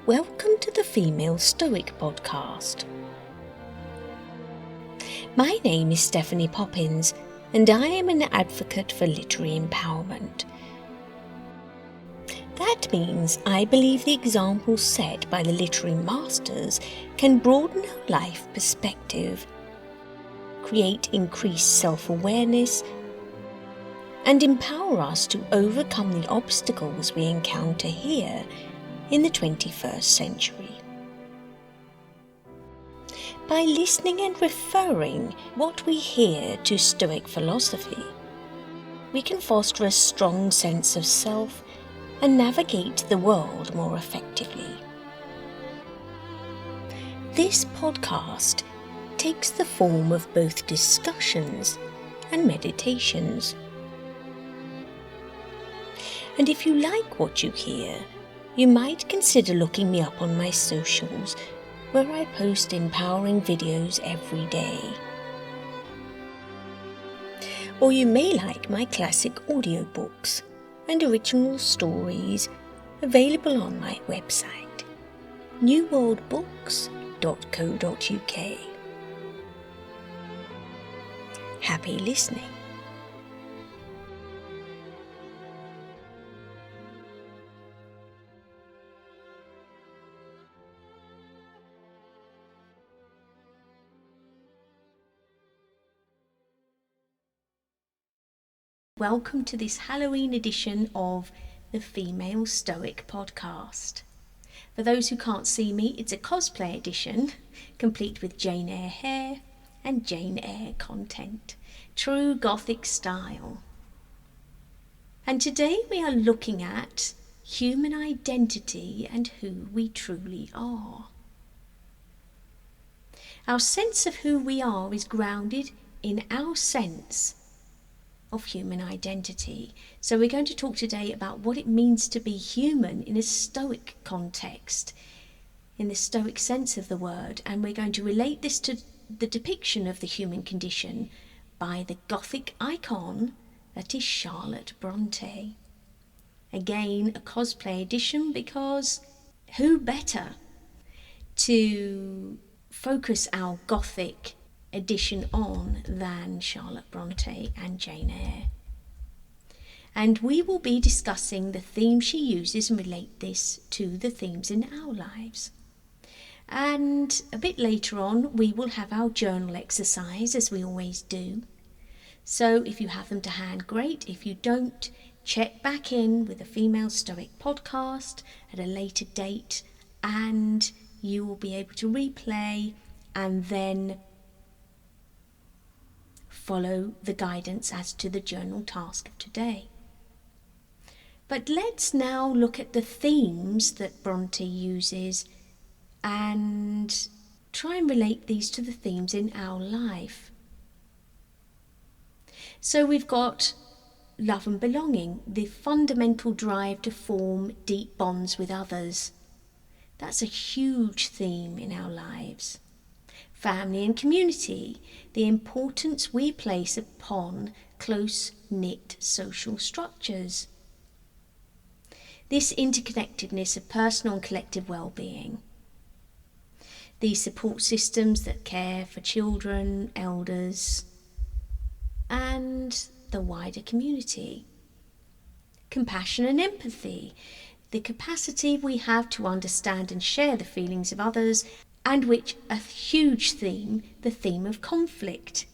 Welcome to the Female Stoic podcast. My name is Stephanie Poppins, and I am an advocate for literary empowerment. That means I believe the examples set by the literary masters can broaden our life perspective, create increased self-awareness, and empower us to overcome the obstacles we encounter here in the 21st century. By listening and referring what we hear to Stoic philosophy, we can foster a strong sense of self and navigate the world more effectively. This podcast takes the form of both discussions and meditations. And if you like what you hear, you might consider looking me up on my socials, where I post empowering videos every day. Or you may like my classic audiobooks and original stories available on my website, newworldbooks.co.uk. Happy listening. Welcome to this Halloween edition of the Female Stoic podcast. For those who can't see me, it's a cosplay edition, complete with Jane Eyre hair and Jane Eyre content. True Gothic style. And today we are looking at human identity and who we truly are. Our sense of who we are is grounded in our sense of human identity. So we're going to talk today about what it means to be human in a Stoic context, in the Stoic sense of the word, and we're going to relate this to the depiction of the human condition by the Gothic icon that is Charlotte Bronte. Again, a cosplay edition, because who better to focus our Gothic edition on than Charlotte Bronte and Jane Eyre. And we will be discussing the themes she uses and relate this to the themes in our lives. And a bit later on we will have our journal exercise, as we always do. So if you have them to hand, great. If you don't, check back in with the Female Stoic podcast at a later date, and you will be able to replay and then follow the guidance as to the journal task of today. But let's now look at the themes that Bronte uses and try and relate these to the themes in our life. So we've got love and belonging, the fundamental drive to form deep bonds with others. That's a huge theme in our lives. Family and community, the importance we place upon close-knit social structures. This interconnectedness of personal and collective well-being. These support systems that care for children, elders, and the wider community. Compassion and empathy, the capacity we have to understand and share the feelings of others, and which a huge theme, the theme of conflict,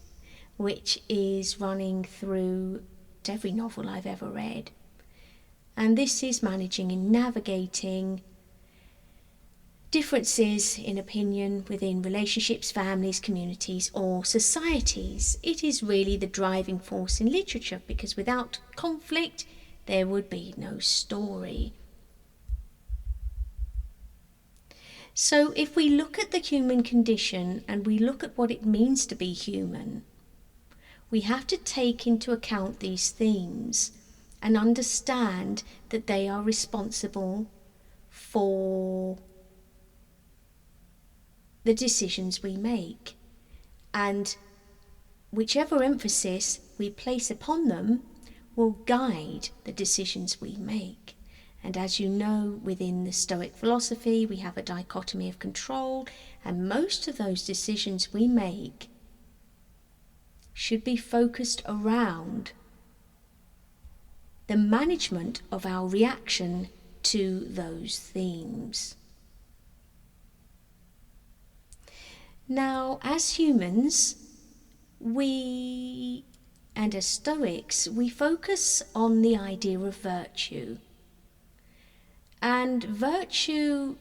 which is running through every novel I've ever read. And this is managing and navigating differences in opinion within relationships, families, communities, or societies. It is really the driving force in literature, because without conflict there would be no story. So if we look at the human condition and we look at what it means to be human, we have to take into account these themes and understand that they are responsible for the decisions we make. And whichever emphasis we place upon them will guide the decisions we make. And as you know, within the Stoic philosophy, we have a dichotomy of control, and most of those decisions we make should be focused around the management of our reaction to those themes. Now, as humans, and as Stoics, we focus on the idea of virtue. And virtue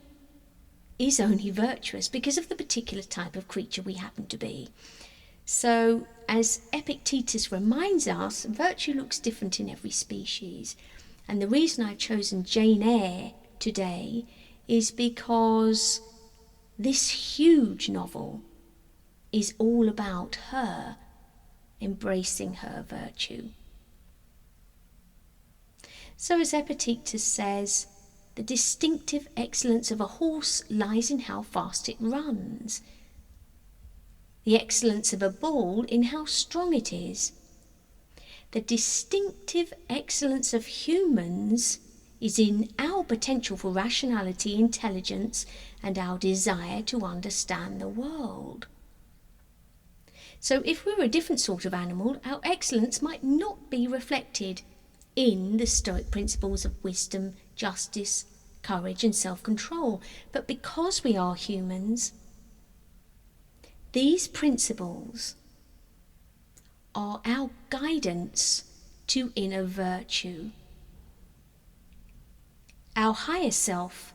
is only virtuous because of the particular type of creature we happen to be. So, as Epictetus reminds us, virtue looks different in every species. And the reason I've chosen Jane Eyre today is because this huge novel is all about her embracing her virtue. So, as Epictetus says, the distinctive excellence of a horse lies in how fast it runs. The excellence of a bull in how strong it is. The distinctive excellence of humans is in our potential for rationality, intelligence, and our desire to understand the world. So if we were a different sort of animal, our excellence might not be reflected in the Stoic principles of wisdom, justice, courage, and self-control. But because we are humans, these principles are our guidance to inner virtue. Our higher self,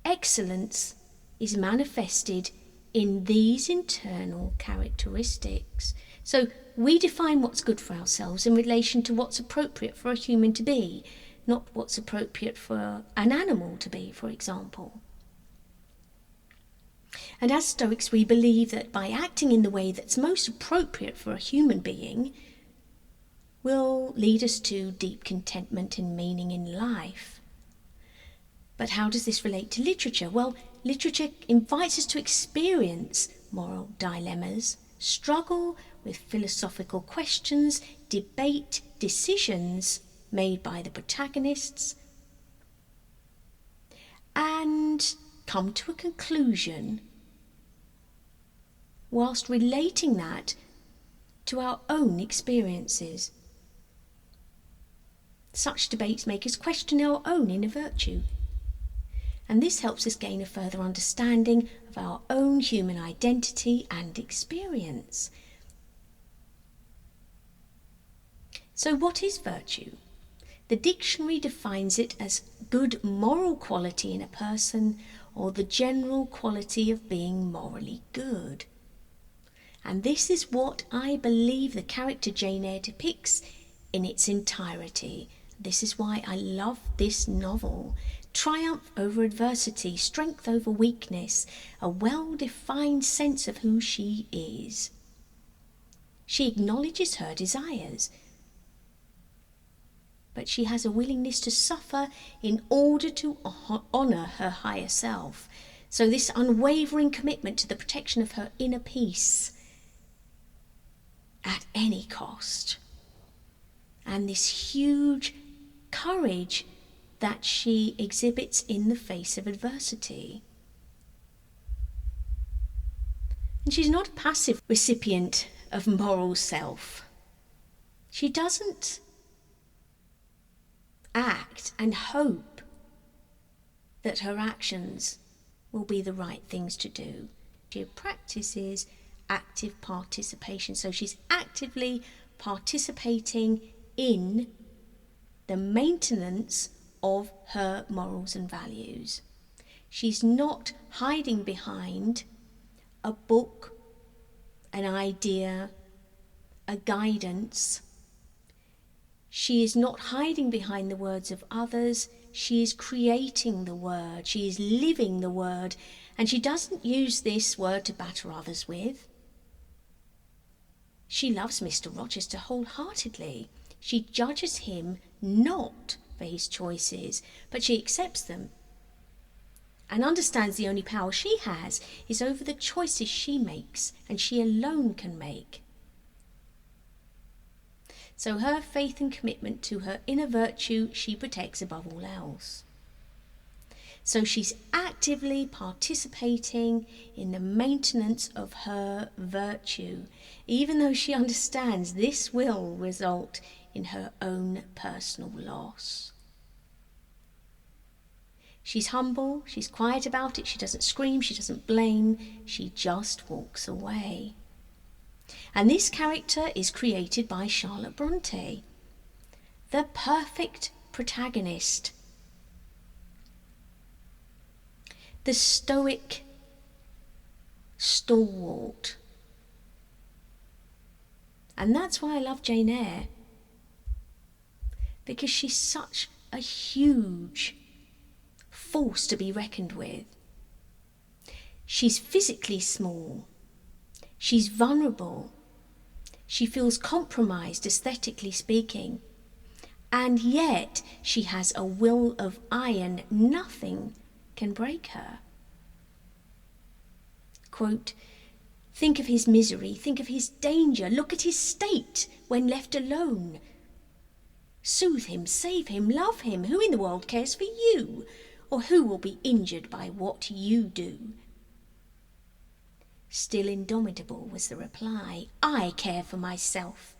excellence, is manifested in these internal characteristics. So we define what's good for ourselves in relation to what's appropriate for a human to be, not what's appropriate for an animal to be, for example. And as Stoics, we believe that by acting in the way that's most appropriate for a human being will lead us to deep contentment and meaning in life. But how does this relate to literature? Well, literature invites us to experience moral dilemmas, struggle with philosophical questions, debate decisions made by the protagonists, and come to a conclusion whilst relating that to our own experiences. Such debates make us question our own inner virtue, and this helps us gain a further understanding of our own human identity and experience. So what is virtue? The dictionary defines it as good moral quality in a person, or the general quality of being morally good. And this is what I believe the character Jane Eyre depicts in its entirety. This is why I love this novel. Triumph over adversity, strength over weakness, a well-defined sense of who she is. She acknowledges her desires, but she has a willingness to suffer in order to honour her higher self. So this unwavering commitment to the protection of her inner peace at any cost. And this huge courage that she exhibits in the face of adversity. And she's not a passive recipient of moral self. She doesn't act and hope that her actions will be the right things to do. She practices active participation. So she's actively participating in the maintenance of her morals and values. She's not hiding behind a book, an idea, a guidance. She is not hiding behind the words of others. She is creating the word. She is living the word. And she doesn't use this word to batter others with. She loves Mr. Rochester wholeheartedly. She judges him not for his choices, but she accepts them and understands the only power she has is over the choices she makes, and she alone can make. So her faith and commitment to her inner virtue she protects above all else. So she's actively participating in the maintenance of her virtue, even though she understands this will result in her own personal loss. She's humble, she's quiet about it, she doesn't scream, she doesn't blame, she just walks away. And this character is created by Charlotte Bronte, the perfect protagonist, the stoic stalwart. And that's why I love Jane Eyre, because she's such a huge force to be reckoned with. She's physically small, she's vulnerable, she feels compromised aesthetically speaking, and yet she has a will of iron. Nothing can break her. Quote, "Think of his misery, think of his danger, look at his state when left alone. Soothe him, save him, love him. Who in the world cares for you? Or who will be injured by what you do?" Still indomitable was the reply, "I care for myself.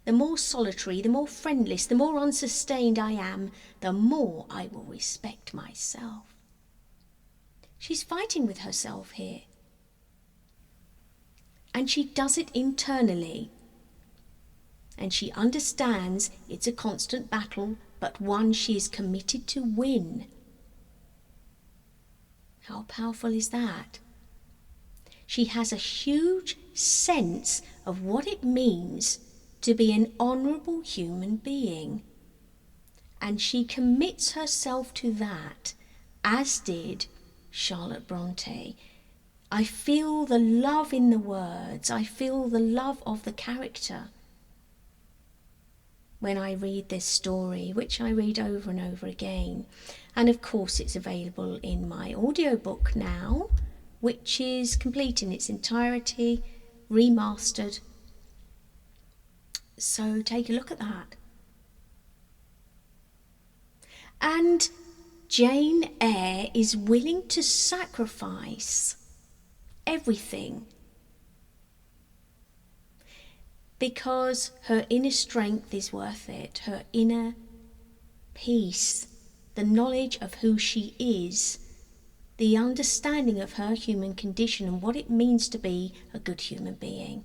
The more solitary, the more friendless, the more unsustained I am, the more I will respect myself." She's fighting with herself here. And she does it internally. And she understands it's a constant battle, but one she is committed to win. How powerful is that? She has a huge sense of what it means to be an honourable human being. And she commits herself to that, as did Charlotte Bronte. I feel the love in the words, I feel the love of the character when I read this story, which I read over and over again. And of course it's available in my audiobook now, which is complete in its entirety, remastered. So take a look at that. And Jane Eyre is willing to sacrifice everything because her inner strength is worth it, her inner peace, the knowledge of who she is, the understanding of her human condition and what it means to be a good human being.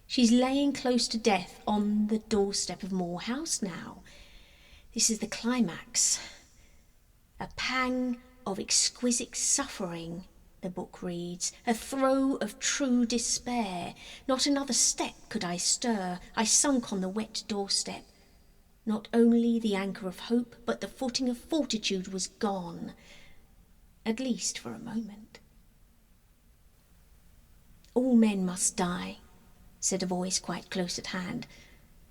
She's laying close to death on the doorstep of Moor House now. This is the climax. A pang of exquisite suffering, the book reads, a throe of true despair. Not another step could I stir. I sunk on the wet doorstep. Not only the anchor of hope, but the footing of fortitude was gone, at least for a moment. "All men must die," said a voice quite close at hand,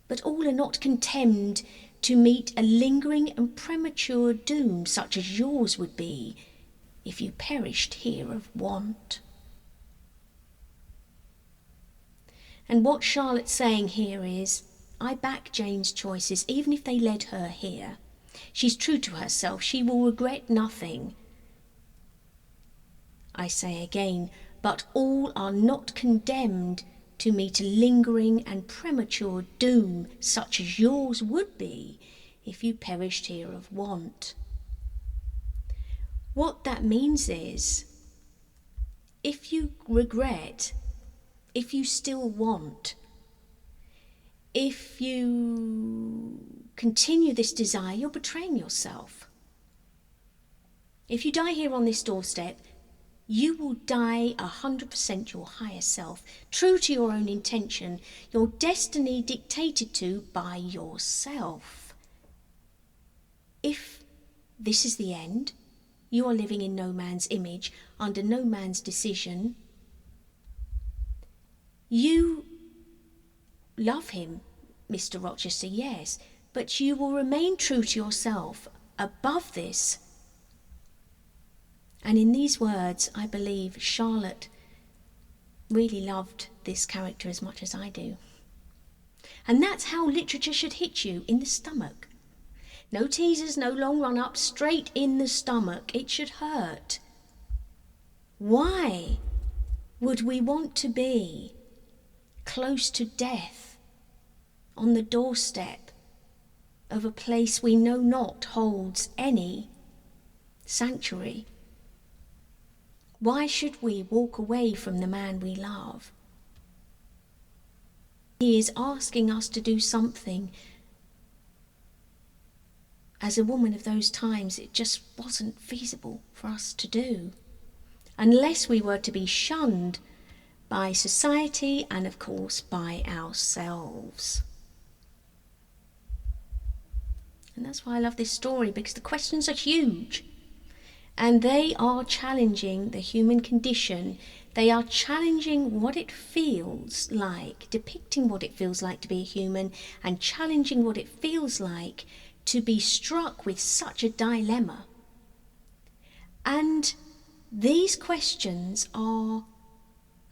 "but all are not condemned to meet a lingering and premature doom such as yours would be if you perished here of want." And what Charlotte's saying here is, I back Jane's choices, even if they led her here. She's true to herself, she will regret nothing. I say again, but all are not condemned to meet a lingering and premature doom such as yours would be if you perished here of want. What that means is, if you regret, if you still want, if you continue this desire, you're betraying yourself. If you die here on this doorstep, you will die 100% your higher self, true to your own intention, your destiny dictated to by yourself. If this is the end, you are living in no man's image, under no man's decision. You love him, Mr. Rochester, yes, but you will remain true to yourself above this. And in these words, I believe Charlotte really loved this character as much as I do. And that's how literature should hit you in the stomach. No teasers, no long run-up, straight in the stomach. It should hurt. Why would we want to be close to death, on the doorstep of a place we know not holds any sanctuary? Why should we walk away from the man we love? He is asking us to do something. As a woman of those times, it just wasn't feasible for us to do, unless we were to be shunned by society and, of course, by ourselves. And that's why I love this story, because the questions are huge. And they are challenging the human condition. They are challenging what it feels like, depicting what it feels like to be a human, and challenging what it feels like to be struck with such a dilemma. And these questions are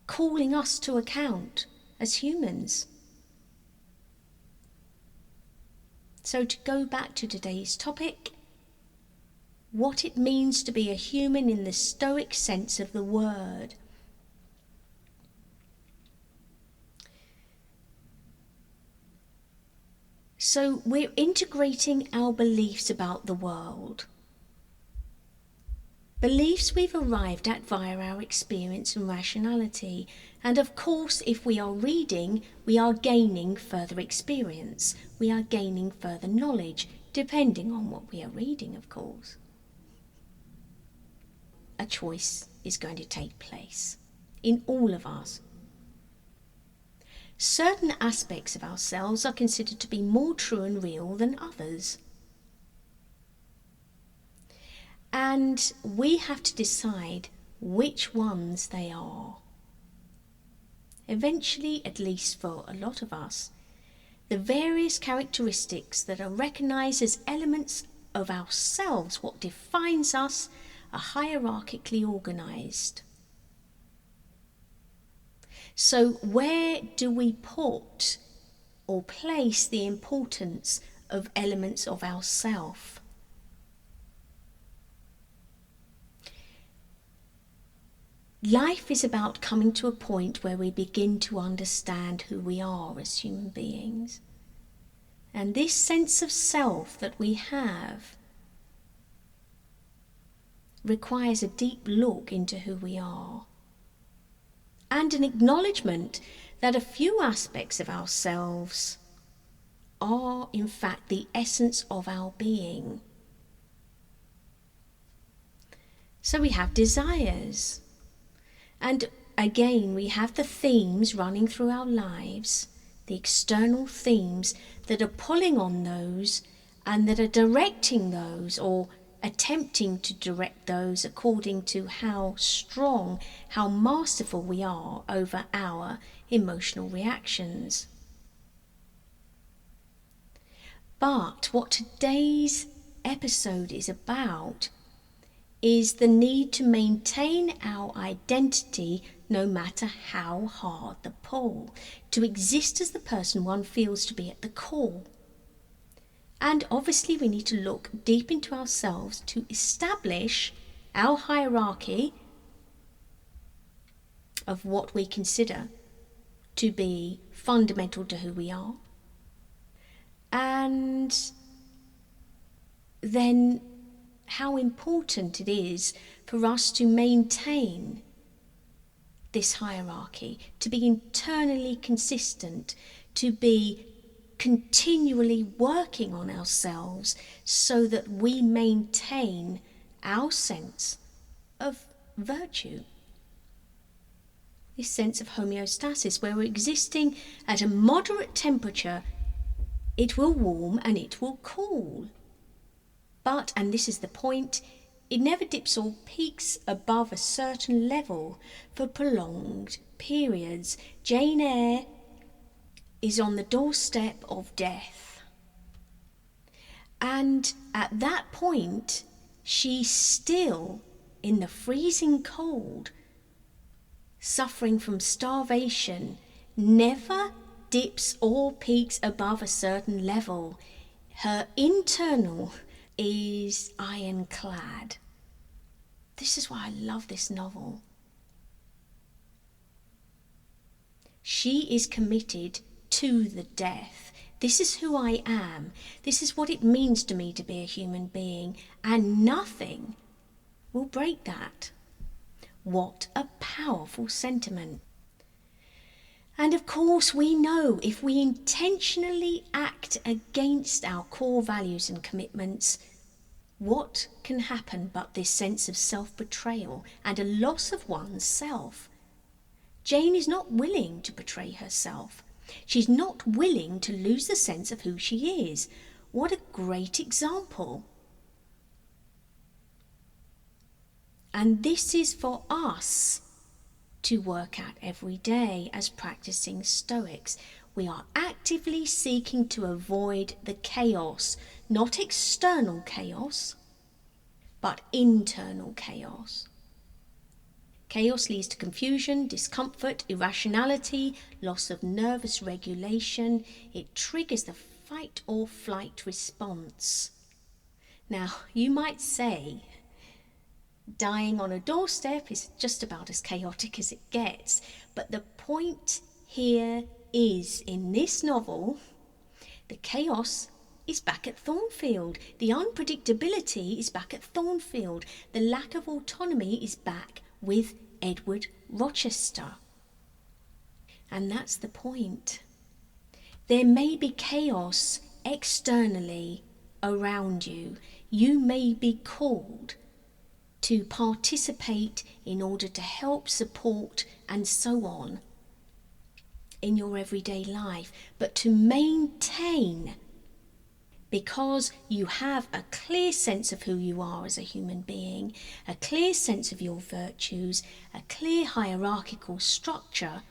calling us to account as humans. So to go back to today's topic, what it means to be a human in the Stoic sense of the word. So we're integrating our beliefs about the world. Beliefs we've arrived at via our experience and rationality. And of course, if we are reading, we are gaining further experience. We are gaining further knowledge, depending on what we are reading, of course. A choice is going to take place in all of us. Certain aspects of ourselves are considered to be more true and real than others. And we have to decide which ones they are. Eventually, at least for a lot of us, the various characteristics that are recognized as elements of ourselves, what defines us, are hierarchically organized. So where do we put or place the importance of elements of ourself? Life is about coming to a point where we begin to understand who we are as human beings. And this sense of self that we have requires a deep look into who we are, and an acknowledgement that a few aspects of ourselves are in fact the essence of our being. So we have desires, and again we have the themes running through our lives, the external themes that are pulling on those and that are directing those, or attempting to direct those according to how strong, how masterful we are over our emotional reactions. But what today's episode is about is the need to maintain our identity no matter how hard the pull, to exist as the person one feels to be at the core. And obviously we need to look deep into ourselves to establish our hierarchy of what we consider to be fundamental to who we are. And then how important it is for us to maintain this hierarchy, to be internally consistent, to be continually working on ourselves so that we maintain our sense of virtue. This sense of homeostasis, where we're existing at a moderate temperature. It will warm and it will cool. But, and this is the point, it never dips or peaks above a certain level for prolonged periods. Jane Eyre is on the doorstep of death. And at that point, she's still in the freezing cold, suffering from starvation, never dips or peaks above a certain level. Her internal is ironclad. This is why I love this novel. She is committed to the death. This is who I am. This is what it means to me to be a human being, and nothing will break that. What a powerful sentiment. And of course, we know if we intentionally act against our core values and commitments, what can happen but this sense of self-betrayal and a loss of one's self? Jane is not willing to betray herself. She's not willing to lose the sense of who she is. What a great example. And this is for us to work out every day as practicing Stoics. We are actively seeking to avoid the chaos, not external chaos, but internal chaos. Chaos leads to confusion, discomfort, irrationality, loss of nervous regulation. It triggers the fight or flight response. Now, you might say, dying on a doorstep is just about as chaotic as it gets. But the point here is, in this novel, the chaos is back at Thornfield. The unpredictability is back at Thornfield. The lack of autonomy is back with Edward Rochester. And that's the point. There may be chaos externally around you. You may be called to participate in order to help, support, and so on in your everyday life, but to maintain, because you have a clear sense of who you are as a human being, a clear sense of your virtues, a clear hierarchical structure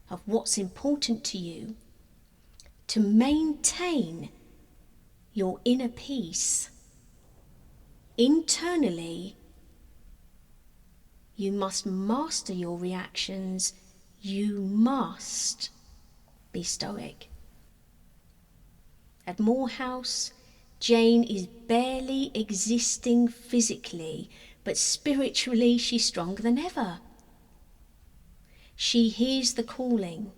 of what's important to you, to maintain your inner peace internally. You must master your reactions. You must be stoic. At Moor House, Jane is barely existing physically, but spiritually she's stronger than ever. She hears the calling.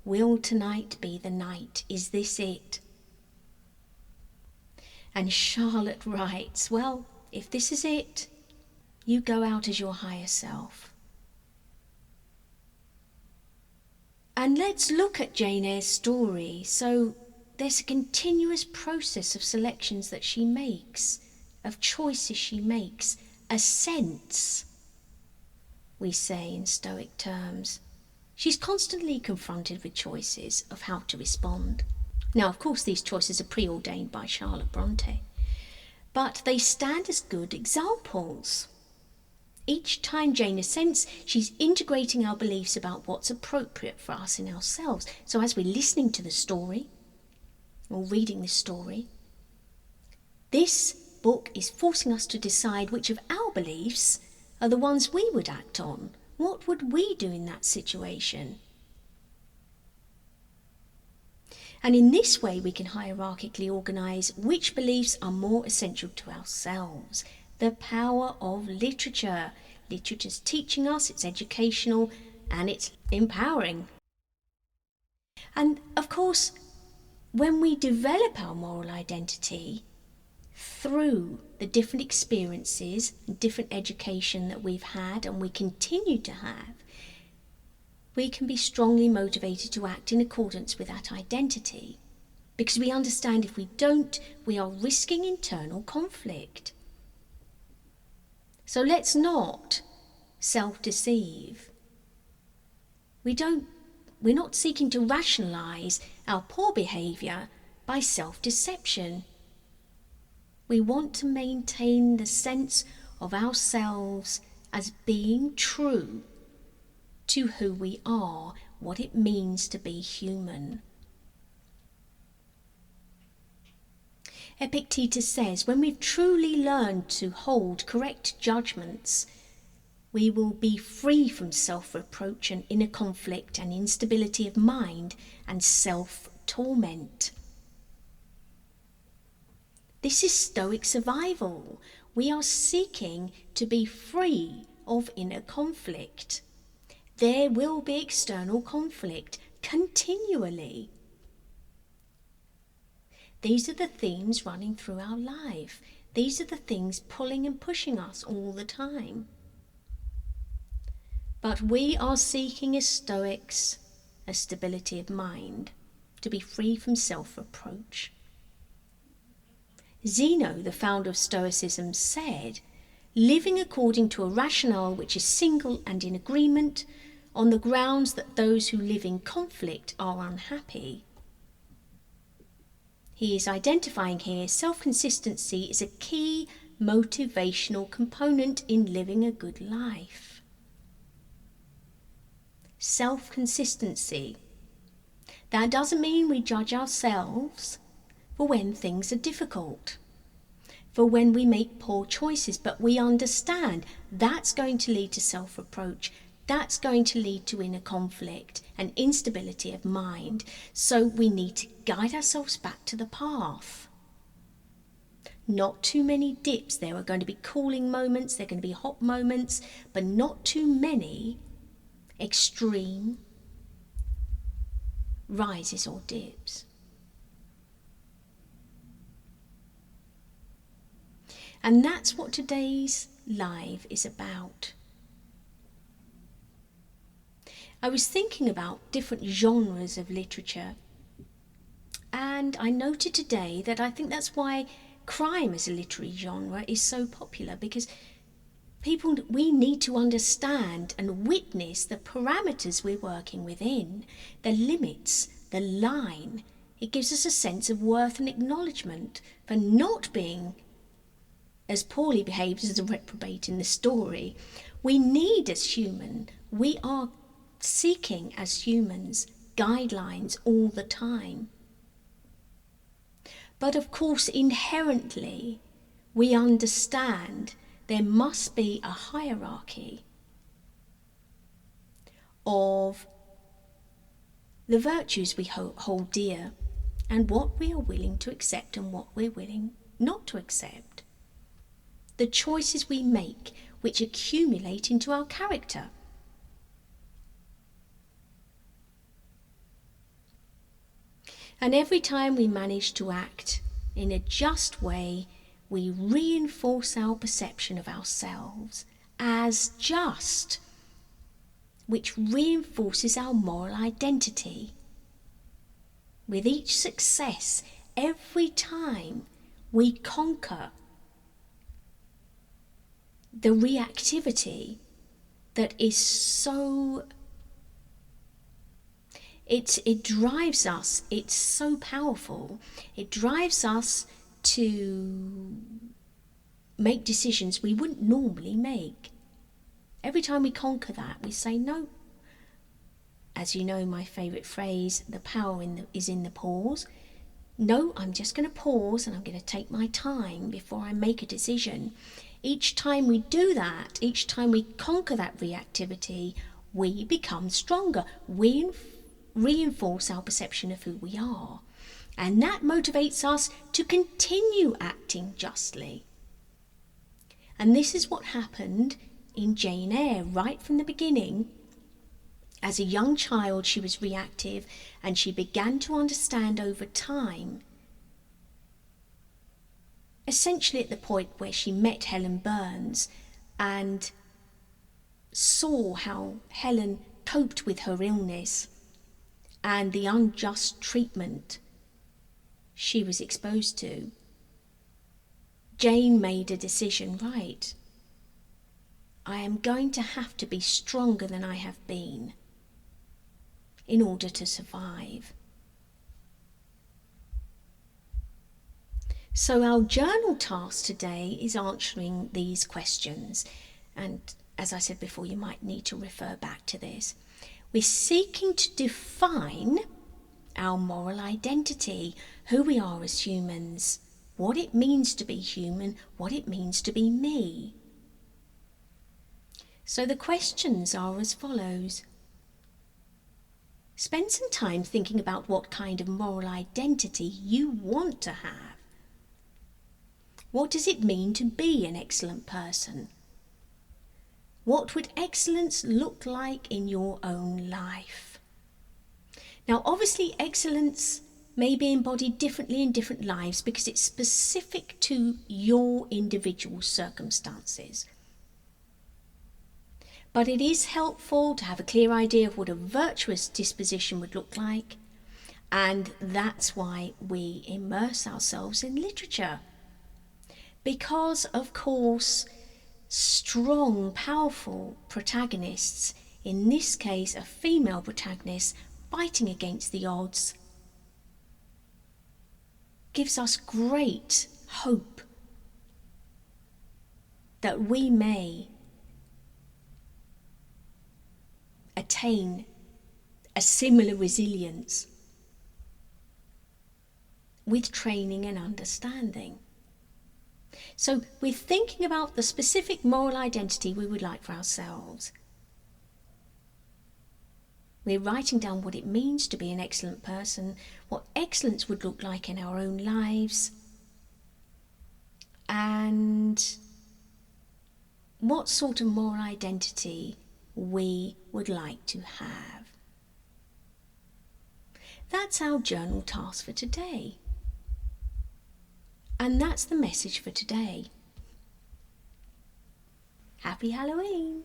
Will tonight be the night? Is this it? And Charlotte writes, well, if this is it, you go out as your higher self. And let's look at Jane Eyre's story. So there's a continuous process of selections that she makes, of choices she makes, a sense, we say in Stoic terms. She's constantly confronted with choices of how to respond. Now, of course, these choices are preordained by Charlotte Bronte, but they stand as good examples. Each time Jane assents, she's integrating our beliefs about what's appropriate for us in ourselves. So as we're listening to the story, or reading the story, this book is forcing us to decide which of our beliefs are the ones we would act on. What would we do in that situation? And in this way, we can hierarchically organise which beliefs are more essential to ourselves. The power of literature. Literature's teaching us, it's educational, and it's empowering. And of course, when we develop our moral identity through the different experiences and different education that we've had and we continue to have, we can be strongly motivated to act in accordance with that identity. Because we understand if we don't, we are risking internal conflict. So let's not self-deceive. We're not seeking to rationalise our poor behaviour by self-deception. We want to maintain the sense of ourselves as being true to who we are, what it means to be human. Epictetus says, when we've truly learned to hold correct judgments, We will be free from self-reproach and inner conflict and instability of mind and self-torment. This is Stoic survival. We are seeking to be free of inner conflict. There will be external conflict continually. These are the themes running through our life. These are the things pulling and pushing us all the time. But we are seeking as Stoics a stability of mind, to be free from self-reproach. Zeno, the founder of Stoicism, said, living according to a rationale which is single and in agreement, on the grounds that those who live in conflict are unhappy. He is identifying here self-consistency is a key motivational component in living a good life. Self-consistency. That doesn't mean we judge ourselves for when things are difficult, for when we make poor choices, but we understand that's going to lead to self-reproach, that's going to lead to inner conflict and instability of mind, so we need to guide ourselves back to the path. Not too many dips. There are going to be cooling moments, there are going to be hot moments, but not too many extreme rises or dips. And that's what today's live is about. I was thinking about different genres of literature, and I noted today that I think that's why crime as a literary genre is so popular, because we need to understand and witness the parameters we're working within, the limits, the line. It gives us a sense of worth and acknowledgement for not being as poorly behaved as the reprobate in the story. We need as human, we are seeking as humans guidelines all the time. But of course, inherently, we understand there must be a hierarchy of the virtues we hold dear and what we are willing to accept and what we're willing not to accept. The choices we make which accumulate into our character. And every time we manage to act in a just way, we reinforce our perception of ourselves as just, which reinforces our moral identity. With each success, every time we conquer the reactivity that is so, it drives us, it's so powerful, it drives us to make decisions we wouldn't normally make. Every time we conquer that, we say no. As you know, my favourite phrase, the power is in the pause. No, I'm just going to pause and I'm going to take my time before I make a decision. Each time we do that, each time we conquer that reactivity, we become stronger. We reinforce our perception of who we are. And that motivates us to continue acting justly. And this is what happened in Jane Eyre right from the beginning. As a young child, she was reactive, and she began to understand over time, essentially at the point where she met Helen Burns and saw how Helen coped with her illness and the unjust treatment she was exposed to. Jane made a decision, right, I am going to have to be stronger than I have been in order to survive. So our journal task today is answering these questions. And as I said before, you might need to refer back to this. We're seeking to define our moral identity, who we are as humans, what it means to be human, what it means to be me. So the questions are as follows. Spend some time thinking about what kind of moral identity you want to have. What does it mean to be an excellent person? What would excellence look like in your own life? Now, obviously, excellence may be embodied differently in different lives because it's specific to your individual circumstances. But it is helpful to have a clear idea of what a virtuous disposition would look like, and that's why we immerse ourselves in literature. Because, of course, strong, powerful protagonists, in this case a female protagonist fighting against the odds, gives us great hope that we may attain a similar resilience with training and understanding. So we're thinking about the specific moral identity we would like for ourselves. We're writing down what it means to be an excellent person, what excellence would look like in our own lives, and what sort of moral identity we would like to have. That's our journal task for today. And that's the message for today. Happy Halloween!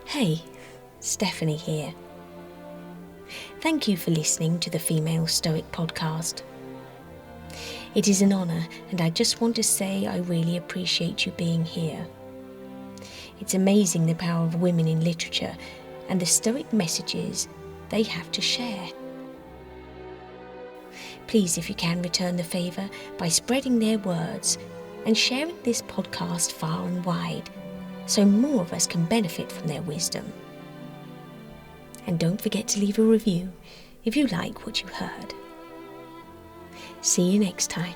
Hey, Stephanie here. Thank you for listening to the Female Stoic podcast. It is an honour, and I just want to say I really appreciate you being here. It's amazing the power of women in literature and the Stoic messages they have to share. Please, if you can, return the favour by spreading their words and sharing this podcast far and wide so more of us can benefit from their wisdom. And don't forget to leave a review if you like what you heard. See you next time.